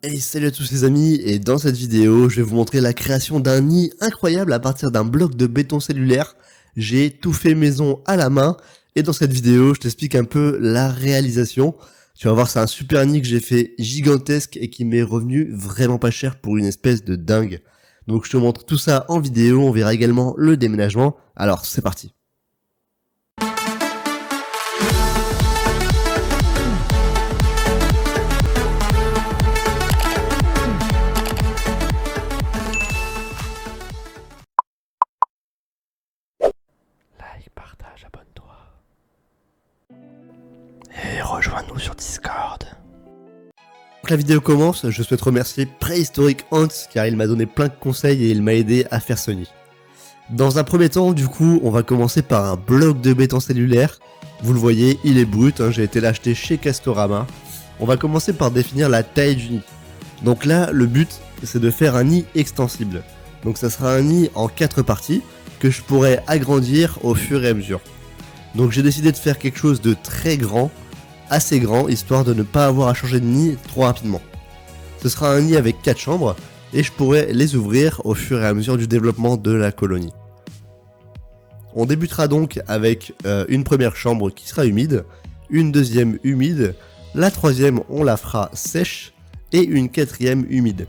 Hey, salut à tous les amis, et dans cette vidéo, je vais vous montrer la création d'un nid incroyable à partir d'un bloc de béton cellulaire. J'ai tout fait maison à la main, et dans cette vidéo, je t'explique un peu la réalisation. Tu vas voir, c'est un super nid que j'ai fait gigantesque et qui m'est revenu vraiment pas cher pour une espèce de dingue. Donc je te montre tout ça en vidéo, on verra également le déménagement. Alors c'est parti. Like, partage, abonne-toi. Et rejoins-nous sur Discord. Donc la vidéo commence, je souhaite remercier Préhistorique Ants car il m'a donné plein de conseils et il m'a aidé à faire ce nid. Dans un premier temps, du coup, on va commencer par un bloc de béton cellulaire. Vous le voyez, il est brut, j'ai été l'acheter chez Castorama. On va commencer par définir la taille du nid. Donc là, le but, c'est de faire un nid extensible. Donc ça sera un nid en 4 parties que je pourrais agrandir au fur et à mesure. Donc j'ai décidé de faire quelque chose de très grand, assez grand, histoire de ne pas avoir à changer de nid trop rapidement. Ce sera un nid avec 4 chambres, et je pourrai les ouvrir au fur et à mesure du développement de la colonie. On débutera donc avec une première chambre qui sera humide, une deuxième humide, la troisième on la fera sèche, et une quatrième humide.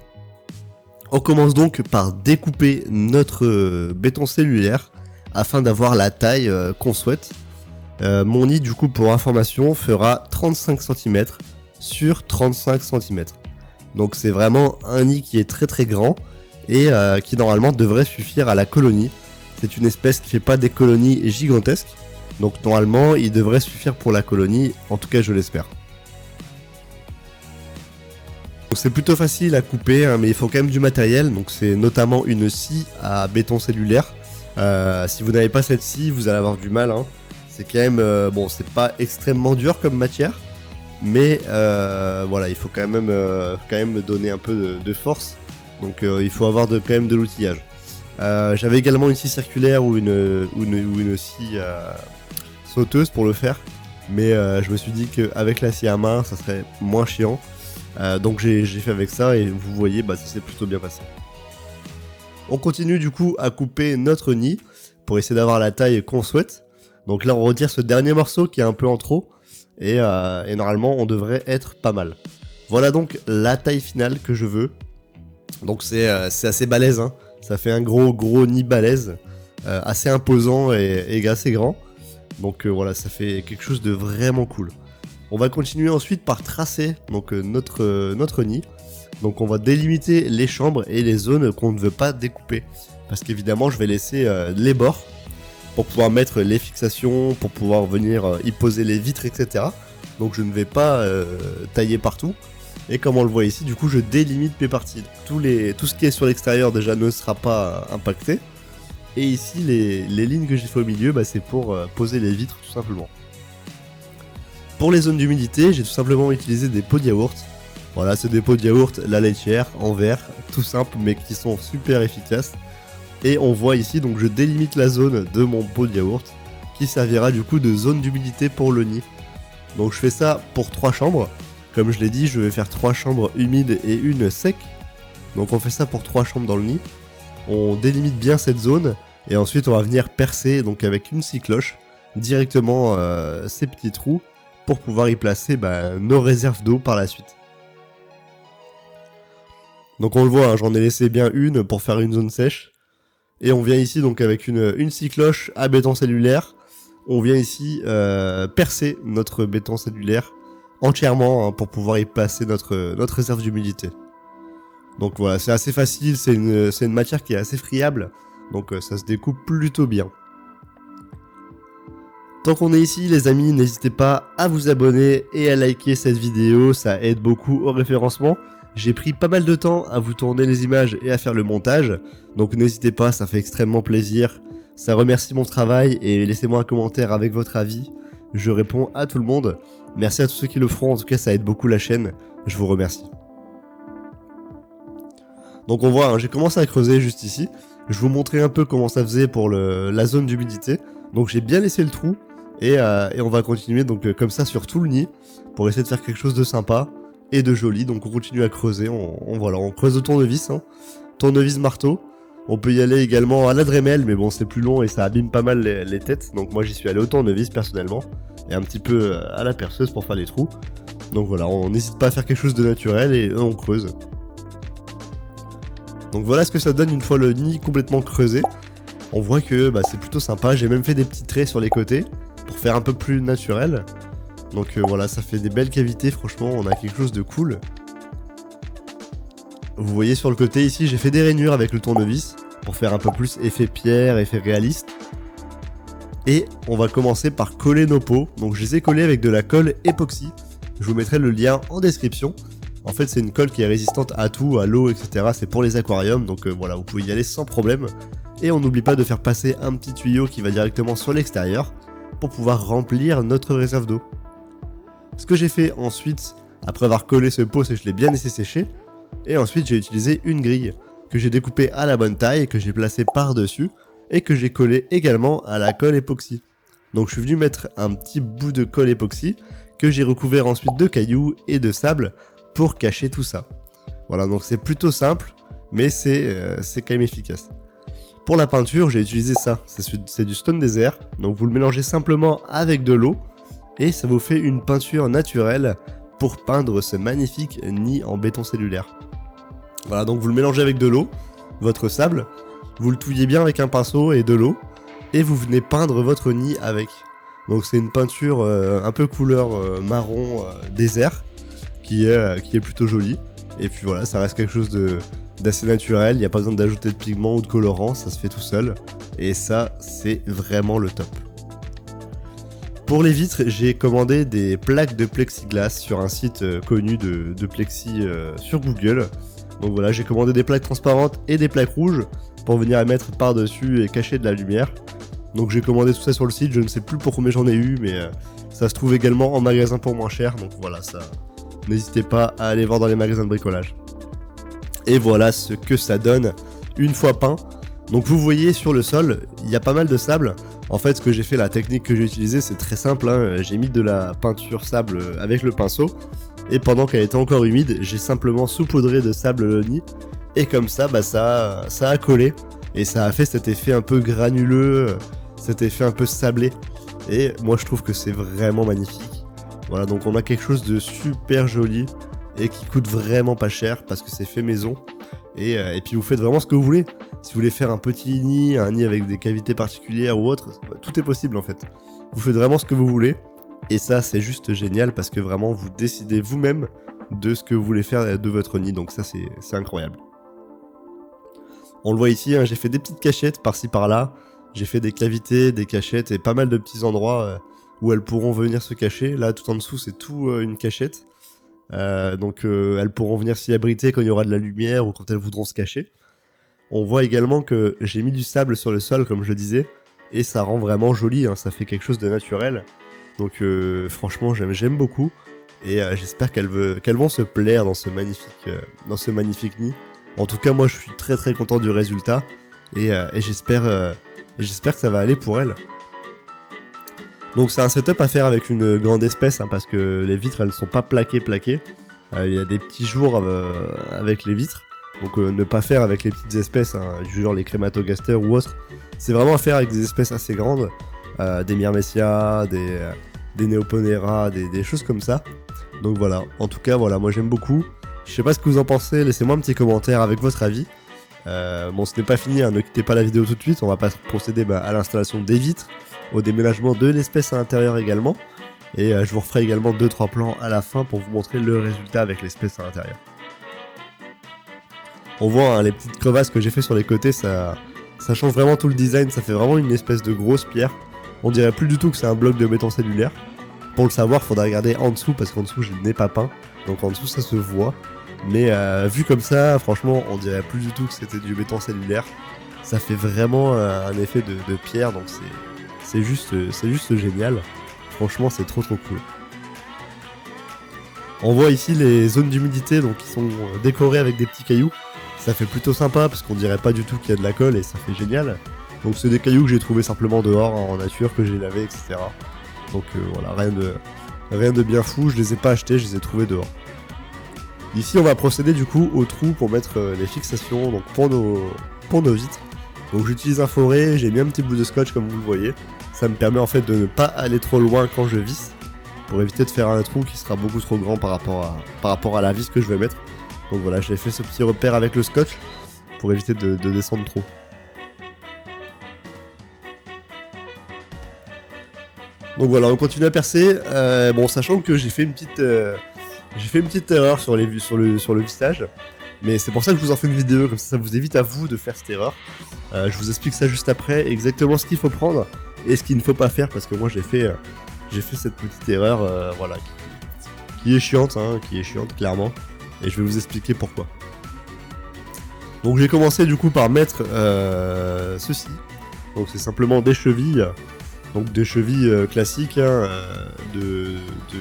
On commence donc par découper notre béton cellulaire afin d'avoir la taille qu'on souhaite. Mon nid du coup pour information fera 35 cm sur 35 cm. Donc c'est vraiment un nid qui est très très grand et qui normalement devrait suffire à la colonie. C'est une espèce qui fait pas des colonies gigantesques. Donc normalement il devrait suffire pour la colonie, en tout cas je l'espère. C'est plutôt facile à couper, mais il faut quand même du matériel, donc c'est notamment une scie à béton cellulaire. Si vous n'avez pas cette scie, vous allez avoir du mal. C'est quand même, bon, c'est pas extrêmement dur comme matière, mais voilà, il faut quand même donner un peu de force. Donc il faut avoir quand même de l'outillage. J'avais également une scie circulaire ou une scie sauteuse pour le faire, mais je me suis dit qu'avec la scie à main, ça serait moins chiant. Donc j'ai fait avec ça et vous voyez, ça s'est plutôt bien passé. On continue du coup à couper notre nid pour essayer d'avoir la taille qu'on souhaite. Donc là on retire ce dernier morceau qui est un peu en trop et normalement on devrait être pas mal. Voilà donc la taille finale que je veux. Donc c'est assez balèze, ça fait un gros nid balèze, assez imposant et assez grand. Donc voilà, ça fait quelque chose de vraiment cool. On va continuer ensuite par tracer donc notre nid. Donc on va délimiter les chambres et les zones qu'on ne veut pas découper. Parce qu'évidemment je vais laisser les bords pour pouvoir mettre les fixations, pour pouvoir venir y poser les vitres, etc. Donc je ne vais pas tailler partout. Et comme on le voit ici, du coup je délimite mes parties. Tout ce qui est sur l'extérieur déjà ne sera pas impacté. Et ici les lignes que j'ai fait au milieu, c'est pour poser les vitres tout simplement. Pour les zones d'humidité, j'ai tout simplement utilisé des pots de yaourt. Voilà, c'est des pots de yaourt, la laitière, en verre, tout simple, mais qui sont super efficaces. Et on voit ici, donc je délimite la zone de mon pot de yaourt, qui servira du coup de zone d'humidité pour le nid. Donc je fais ça pour 3 chambres. Comme je l'ai dit, je vais faire 3 chambres humides et une sec. Donc on fait ça pour 3 chambres dans le nid. On délimite bien cette zone, et ensuite on va venir percer, donc avec une scie cloche, directement ces petits trous, pour pouvoir y placer nos réserves d'eau par la suite. Donc on le voit, j'en ai laissé bien une pour faire une zone sèche. Et on vient ici donc avec une scie cloche à béton cellulaire. On vient ici percer notre béton cellulaire entièrement pour pouvoir y placer notre réserve d'humidité. Donc voilà, c'est assez facile, c'est une matière qui est assez friable. Donc ça se découpe plutôt bien. Tant qu'on est ici les amis, n'hésitez pas à vous abonner et à liker cette vidéo, ça aide beaucoup au référencement. J'ai pris pas mal de temps à vous tourner les images et à faire le montage, donc n'hésitez pas, ça fait extrêmement plaisir. Ça remercie mon travail et laissez-moi un commentaire avec votre avis, je réponds à tout le monde. Merci à tous ceux qui le feront, en tout cas ça aide beaucoup la chaîne, je vous remercie. Donc on voit, j'ai commencé à creuser juste ici, je vous montrer un peu comment ça faisait pour la zone d'humidité. Donc j'ai bien laissé le trou. Et on va continuer donc comme ça sur tout le nid pour essayer de faire quelque chose de sympa et de joli. Donc on continue à creuser, on creuse au tournevis, hein. Tournevis marteau. On peut y aller également à la Dremel, mais bon c'est plus long et ça abîme pas mal les têtes. Donc moi j'y suis allé au tournevis personnellement, et un petit peu à la perceuse pour faire les trous. Donc voilà, on n'hésite pas à faire quelque chose de naturel et on creuse. Donc voilà ce que ça donne une fois le nid complètement creusé. On voit que c'est plutôt sympa, j'ai même fait des petits traits sur les côtés pour faire un peu plus naturel. Donc voilà, ça fait des belles cavités, franchement on a quelque chose de cool. Vous voyez sur le côté ici, j'ai fait des rainures avec le tournevis pour faire un peu plus effet pierre, effet réaliste. Et on va commencer par coller nos pots. Donc je les ai collés avec de la colle époxy. Je vous mettrai le lien en description. En fait c'est une colle qui est résistante à tout, à l'eau, etc. C'est pour les aquariums, donc voilà, vous pouvez y aller sans problème. Et on n'oublie pas de faire passer un petit tuyau qui va directement sur l'extérieur pour pouvoir remplir notre réserve d'eau. Ce que j'ai fait ensuite, après avoir collé ce pot, c'est que je l'ai bien laissé sécher. Et ensuite j'ai utilisé une grille que j'ai découpée à la bonne taille, que j'ai placée par-dessus et que j'ai collée également à la colle époxy. Donc je suis venu mettre un petit bout de colle époxy que j'ai recouvert ensuite de cailloux et de sable pour cacher tout ça. Voilà, donc c'est plutôt simple, mais c'est quand même efficace. Pour la peinture, j'ai utilisé ça, c'est du Stone Desert, donc vous le mélangez simplement avec de l'eau, et ça vous fait une peinture naturelle pour peindre ce magnifique nid en béton cellulaire. Voilà, donc vous le mélangez avec de l'eau, votre sable, vous le touillez bien avec un pinceau et de l'eau, et vous venez peindre votre nid avec. Donc c'est une peinture un peu couleur marron désert, qui est plutôt jolie. Et puis voilà, ça reste quelque chose d'assez naturel, il n'y a pas besoin d'ajouter de pigments ou de colorants, ça se fait tout seul. Et ça, c'est vraiment le top. Pour les vitres, j'ai commandé des plaques de plexiglas sur un site connu de plexi sur Google. Donc voilà, j'ai commandé des plaques transparentes et des plaques rouges pour venir les mettre par-dessus et cacher de la lumière. Donc j'ai commandé tout ça sur le site, je ne sais plus pour combien j'en ai eu, mais ça se trouve également en magasin pour moins cher. Donc voilà, ça, n'hésitez pas à aller voir dans les magasins de bricolage. Et voilà ce que ça donne une fois peint. Donc vous voyez sur le sol, il y a pas mal de sable. En fait, ce que j'ai fait, la technique que j'ai utilisée, c'est très simple, hein. J'ai mis de la peinture sable avec le pinceau. Et pendant qu'elle était encore humide, j'ai simplement saupoudré de sable le nid. Et comme ça, ça a collé. Et ça a fait cet effet un peu granuleux, cet effet un peu sablé. Et moi, je trouve que c'est vraiment magnifique. Voilà, donc on a quelque chose de super joli et qui coûte vraiment pas cher parce que c'est fait maison. Et puis vous faites vraiment ce que vous voulez. Si vous voulez faire un petit nid, un nid avec des cavités particulières ou autre, tout est possible en fait. Vous faites vraiment ce que vous voulez. Et ça, c'est juste génial parce que vraiment, vous décidez vous-même de ce que vous voulez faire de votre nid. Donc ça, c'est incroyable. On le voit ici, hein, j'ai fait des petites cachettes par-ci par-là. J'ai fait des cavités, des cachettes et pas mal de petits endroits où elles pourront venir se cacher. Là, tout en dessous, c'est tout une cachette. Donc elles pourront venir s'y abriter quand il y aura de la lumière ou quand elles voudront se cacher. On voit également que j'ai mis du sable sur le sol, comme je le disais, et ça rend vraiment joli, hein, ça fait quelque chose de naturel. Donc franchement, j'aime beaucoup, et j'espère qu'elles vont se plaire dans ce magnifique nid. En tout cas, moi, je suis très très content du résultat, et j'espère que ça va aller pour elles. Donc c'est un setup à faire avec une grande espèce, hein, parce que les vitres, elles ne sont pas plaquées. Il y a des petits jours avec les vitres. Donc ne pas faire avec les petites espèces, hein, du genre les Crématogaster ou autres. C'est vraiment à faire avec des espèces assez grandes, des Myrmecia, des Neoponera, des choses comme ça. Donc voilà, en tout cas voilà, moi j'aime beaucoup. Je sais pas ce que vous en pensez, laissez-moi un petit commentaire avec votre avis. Bon, ce n'est pas fini, hein, ne quittez pas la vidéo tout de suite, on va pas procéder à l'installation des vitres, au déménagement de l'espèce à l'intérieur également. Et je vous referai également 2-3 plans à la fin pour vous montrer le résultat avec l'espèce à l'intérieur. On voit, hein, les petites crevasses que j'ai fait sur les côtés, ça change vraiment tout le design, ça fait vraiment une espèce de grosse pierre. On dirait plus du tout que c'est un bloc de béton cellulaire. Pour le savoir, faudra regarder en dessous, parce qu'en dessous je n'ai pas peint, donc en dessous ça se voit. Mais vu comme ça, franchement, on dirait plus du tout que c'était du béton cellulaire. Ça fait vraiment un effet de pierre, donc c'est juste génial. Franchement, c'est trop cool. On voit ici les zones d'humidité, donc qui sont décorées avec des petits cailloux. Ça fait plutôt sympa parce qu'on dirait pas du tout qu'il y a de la colle et ça fait génial. Donc c'est des cailloux que j'ai trouvé simplement dehors, hein, en nature, que j'ai lavé, etc. Donc voilà, rien de bien fou, je les ai pas achetés, je les ai trouvés dehors. Ici on va procéder du coup au trou pour mettre les fixations donc pour nos vitres. Donc j'utilise un forêt, j'ai mis un petit bout de scotch comme vous le voyez. Ça me permet en fait de ne pas aller trop loin quand je visse, pour éviter de faire un trou qui sera beaucoup trop grand par rapport à la vis que je vais mettre. Donc voilà, j'ai fait ce petit repère avec le scotch pour éviter de descendre trop. Donc voilà, on continue à percer. Bon, sachant que j'ai fait une petite erreur sur le vissage. Mais c'est pour ça que je vous en fais une vidéo, comme ça vous évite à vous de faire cette erreur. Je vous explique ça juste après, exactement ce qu'il faut prendre et ce qu'il ne faut pas faire, parce que moi j'ai fait cette petite erreur, voilà, qui est chiante, clairement, et je vais vous expliquer pourquoi. Donc j'ai commencé du coup par mettre ceci, donc c'est simplement des chevilles, donc des chevilles classiques de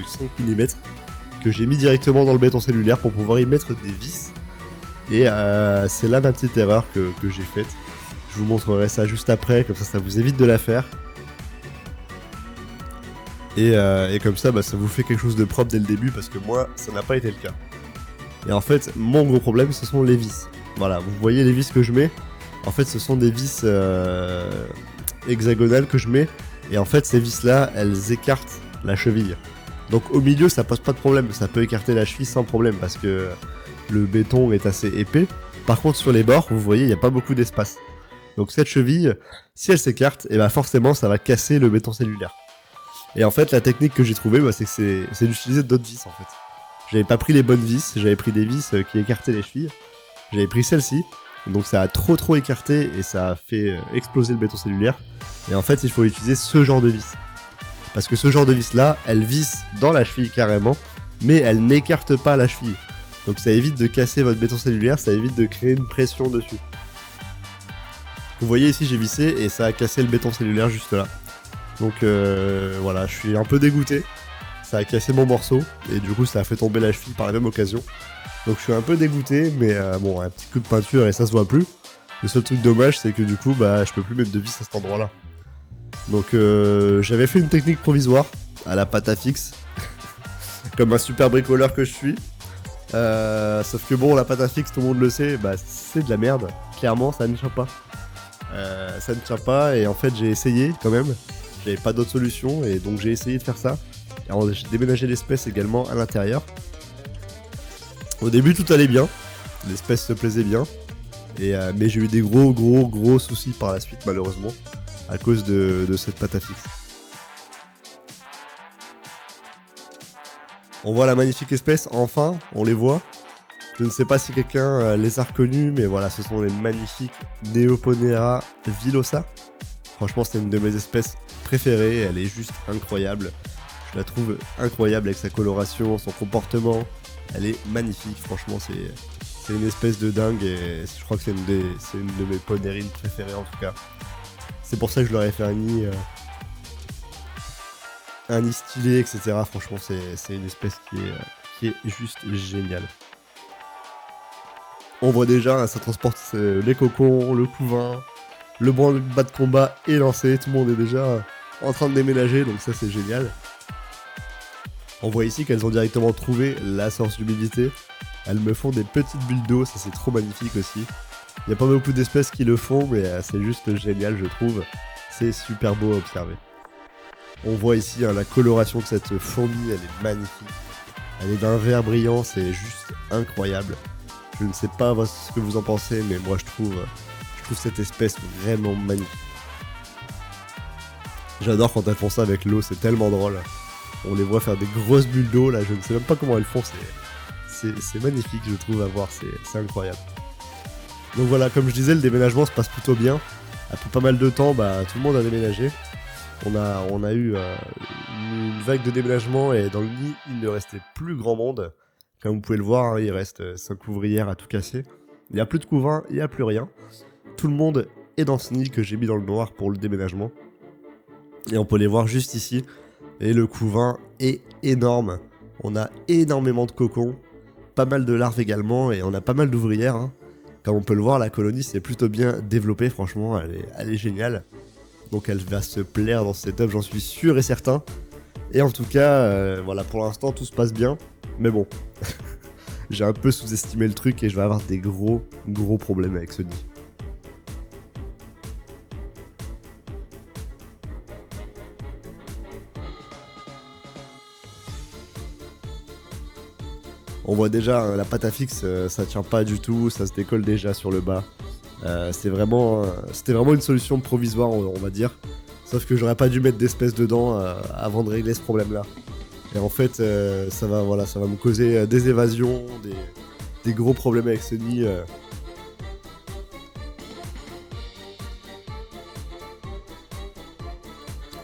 5 mm, que j'ai mis directement dans le béton cellulaire pour pouvoir y mettre des vis. Et c'est là ma petite erreur que j'ai faite. Je vous montrerai ça juste après, comme ça vous évite de la faire. Et comme ça, ça vous fait quelque chose de propre dès le début, parce que moi, ça n'a pas été le cas. Et en fait, mon gros problème, ce sont les vis. Voilà, vous voyez les vis que je mets. En fait, ce sont des vis hexagonales que je mets. Et en fait, ces vis-là, elles écartent la cheville. Donc au milieu, ça pose pas de problème. Ça peut écarter la cheville sans problème, parce que le béton est assez épais. Par contre, sur les bords, vous voyez, il n'y a pas beaucoup d'espace. Donc cette cheville, si elle s'écarte, et forcément, ça va casser le béton cellulaire. Et en fait, la technique que j'ai trouvée, c'est d'utiliser d'autres vis, en fait. J'avais pas pris les bonnes vis, j'avais pris des vis qui écartaient les chevilles. J'avais pris celle-ci, donc ça a trop écarté et ça a fait exploser le béton cellulaire. Et en fait, il faut utiliser ce genre de vis. Parce que ce genre de vis-là, elle visse dans la cheville carrément, mais elle n'écarte pas la cheville. Donc ça évite de casser votre béton cellulaire, ça évite de créer une pression dessus. Vous voyez ici, j'ai vissé et ça a cassé le béton cellulaire juste là. Donc voilà, je suis un peu dégoûté. Ça a cassé mon morceau et du coup ça a fait tomber la cheville par la même occasion. Donc je suis un peu dégoûté, mais bon, un petit coup de peinture et ça se voit plus. Le seul truc dommage, c'est que du coup, je peux plus mettre de vis à cet endroit-là. Donc j'avais fait une technique provisoire à la pâte à fixe, comme un super bricoleur que je suis. Sauf que bon, la pâte à fixe, tout le monde le sait, c'est de la merde. Clairement, ça ne tient pas. Ça ne tient pas et en fait j'ai essayé quand même. J'avais pas d'autre solution et donc j'ai essayé de faire ça. Alors j'ai déménagé l'espèce également à l'intérieur. Au début tout allait bien, l'espèce se plaisait bien, mais j'ai eu des gros soucis par la suite malheureusement à cause de cette pâte à fixe. On voit la magnifique espèce, enfin, on les voit. Je ne sais pas si quelqu'un les a reconnus, mais voilà, ce sont les magnifiques Neoponera villosa. Franchement, c'est une de mes espèces préférées, elle est juste incroyable. Je la trouve incroyable avec sa coloration, son comportement. Elle est magnifique, franchement, c'est une espèce de dingue et je crois que c'est une de mes ponérines préférées en tout cas. C'est pour ça que je leur ai fait un nid stylé, etc. Franchement, c'est une espèce qui est juste géniale. On voit déjà, ça transporte les cocons, le couvain, le bas de combat est lancé, tout le monde est déjà en train de déménager, donc ça c'est génial. On voit ici qu'elles ont directement trouvé la source d'humidité. Elles me font des petites bulles d'eau, ça c'est trop magnifique aussi. Il n'y a pas beaucoup d'espèces qui le font, mais c'est juste génial je trouve. C'est super beau à observer. On voit ici la coloration de cette fourmi, elle est magnifique. Elle est d'un vert brillant, c'est juste incroyable. Je ne sais pas ce que vous en pensez, mais moi je trouve cette espèce vraiment magnifique. J'adore quand elles font ça avec l'eau, c'est tellement drôle. On les voit faire des grosses bulles d'eau là, je ne sais même pas comment elles font, c'est magnifique je trouve à voir, c'est incroyable. Donc voilà, comme je disais, le déménagement se passe plutôt bien. Après pas mal de temps, tout le monde a déménagé. On a eu une vague de déménagement et dans le nid, il ne restait plus grand monde. Comme vous pouvez le voir, il reste 5 ouvrières à tout casser. Il n'y a plus de couvain, il n'y a plus rien. Tout le monde est dans ce nid que j'ai mis dans le noir pour le déménagement. Et on peut les voir juste ici. Et le couvain est énorme. On a énormément de cocons, pas mal de larves également, et on a pas mal d'ouvrières. Comme on peut le voir, la colonie s'est plutôt bien développée, franchement, elle est géniale. Donc elle va se plaire dans ce setup, j'en suis sûr et certain. Et en tout cas, voilà, pour l'instant tout se passe bien. Mais bon, j'ai un peu sous-estimé le truc et je vais avoir des gros problèmes avec ce nid. On voit déjà, hein, la pâte à fixe, ça tient pas du tout, ça se décolle déjà sur le bas. C'était vraiment une solution provisoire, on va dire. Sauf que j'aurais pas dû mettre d'espèces dedans avant de régler ce problème-là. Et en fait, ça va me causer des évasions, des gros problèmes avec ce nid.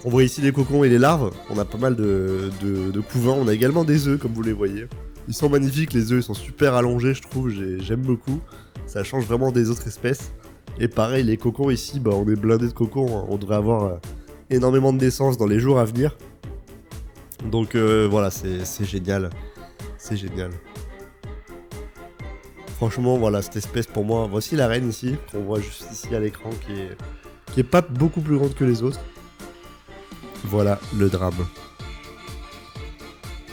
On voit ici les cocons et les larves. On a pas mal de couvains. On a également des œufs, comme vous les voyez. Ils sont magnifiques, les œufs, ils sont super allongés, je trouve. J'aime beaucoup. Ça change vraiment des autres espèces. Et pareil, les cocons ici, bah, on est blindé de cocons. Hein. On devrait avoir énormément de naissances dans les jours à venir. Donc voilà, c'est génial. C'est génial. Franchement, voilà, cette espèce pour moi. Voici la reine ici, qu'on voit juste ici à l'écran, qui est pas beaucoup plus grande que les autres. Voilà le drame.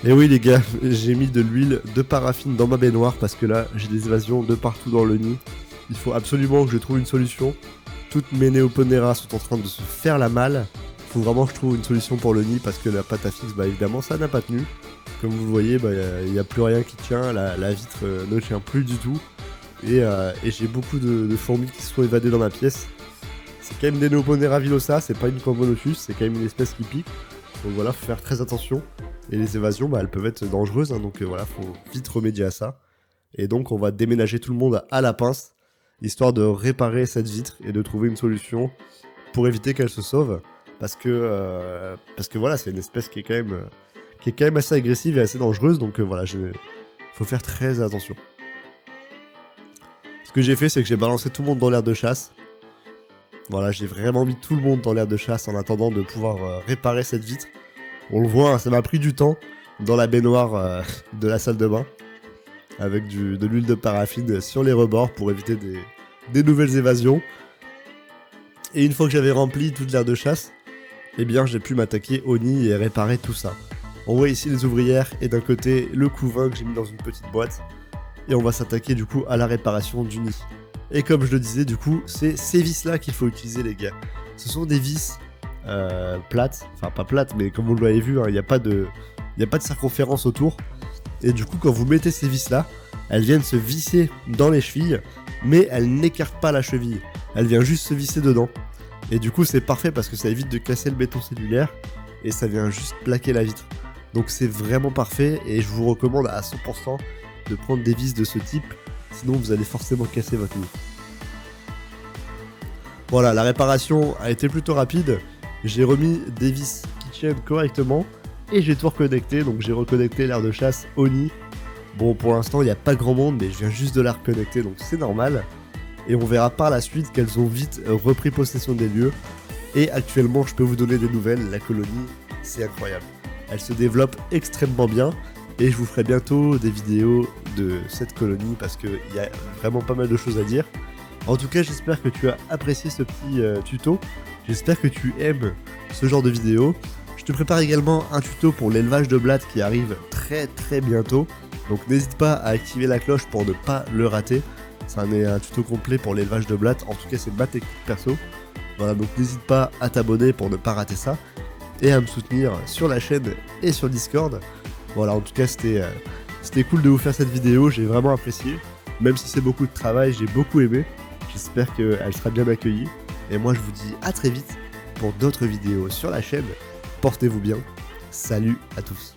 Et oui les gars, j'ai mis de l'huile de paraffine dans ma baignoire parce que là j'ai des évasions de partout dans le nid. Il faut absolument que je trouve une solution. Toutes mes Neoponera sont en train de se faire la malle. Il faut vraiment que je trouve une solution pour le nid parce que la pâte à fixe, bah évidemment ça n'a pas tenu. Comme vous le voyez, bah il n'y a plus rien qui tient, la vitre ne tient plus du tout. Et j'ai beaucoup de fourmis qui se sont évadées dans ma pièce. C'est quand même des Neoponera villosa, c'est pas une Cambonotus, c'est quand même une espèce qui pique. Donc voilà, faut faire très attention. Et les évasions, bah, elles peuvent être dangereuses, hein, donc voilà, faut vite remédier à ça. Et donc on va déménager tout le monde à la pince, histoire de réparer cette vitre et de trouver une solution pour éviter qu'elle se sauve. Parce que voilà, c'est une espèce qui est quand même assez agressive et assez dangereuse, donc voilà, faut faire très attention. Ce que j'ai fait, c'est que j'ai balancé tout le monde dans l'aire de chasse. Voilà, j'ai vraiment mis tout le monde dans l'aire de chasse en attendant de pouvoir réparer cette vitre. On le voit, hein, ça m'a pris du temps dans la baignoire de la salle de bain. Avec de l'huile de paraffine sur les rebords pour éviter des nouvelles évasions. Et une fois que j'avais rempli toute l'aire de chasse, eh bien j'ai pu m'attaquer au nid et réparer tout ça. On voit ici les ouvrières et d'un côté le couvain que j'ai mis dans une petite boîte. Et on va s'attaquer du coup à la réparation du nid. Et comme je le disais, du coup, c'est ces vis là qu'il faut utiliser les gars. Ce sont des vis plates, enfin pas plates, mais comme vous l'avez vu, il n'y a pas de circonférence autour. Et du coup, quand vous mettez ces vis là, elles viennent se visser dans les chevilles, mais elles n'écartent pas la cheville. Elle vient juste se visser dedans. Et du coup, c'est parfait parce que ça évite de casser le béton cellulaire et ça vient juste plaquer la vitre. Donc c'est vraiment parfait et je vous recommande à 100% de prendre des vis de ce type. Sinon vous allez forcément casser votre nid. Voilà, la réparation a été plutôt rapide. J'ai remis des vis qui tiennent correctement et j'ai tout reconnecté. Donc j'ai reconnecté l'aire de chasse au nid. Bon, pour l'instant il n'y a pas grand monde, mais je viens juste de la reconnecter, donc c'est normal. Et on verra par la suite qu'elles ont vite repris possession des lieux. Et actuellement je peux vous donner des nouvelles, la colonie c'est incroyable. Elle se développe extrêmement bien. Et je vous ferai bientôt des vidéos de cette colonie parce qu'il y a vraiment pas mal de choses à dire. En tout cas, j'espère que tu as apprécié ce petit tuto. J'espère que tu aimes ce genre de vidéo. Je te prépare également un tuto pour l'élevage de blattes qui arrive très bientôt. Donc n'hésite pas à activer la cloche pour ne pas le rater. C'est un tuto complet pour l'élevage de blattes. En tout cas, c'est ma technique perso. Voilà, donc n'hésite pas à t'abonner pour ne pas rater ça. Et à me soutenir sur la chaîne et sur Discord. Voilà, en tout cas, c'était cool de vous faire cette vidéo, j'ai vraiment apprécié. Même si c'est beaucoup de travail, j'ai beaucoup aimé. J'espère qu'elle sera bien accueillie. Et moi, je vous dis à très vite pour d'autres vidéos sur la chaîne. Portez-vous bien. Salut à tous.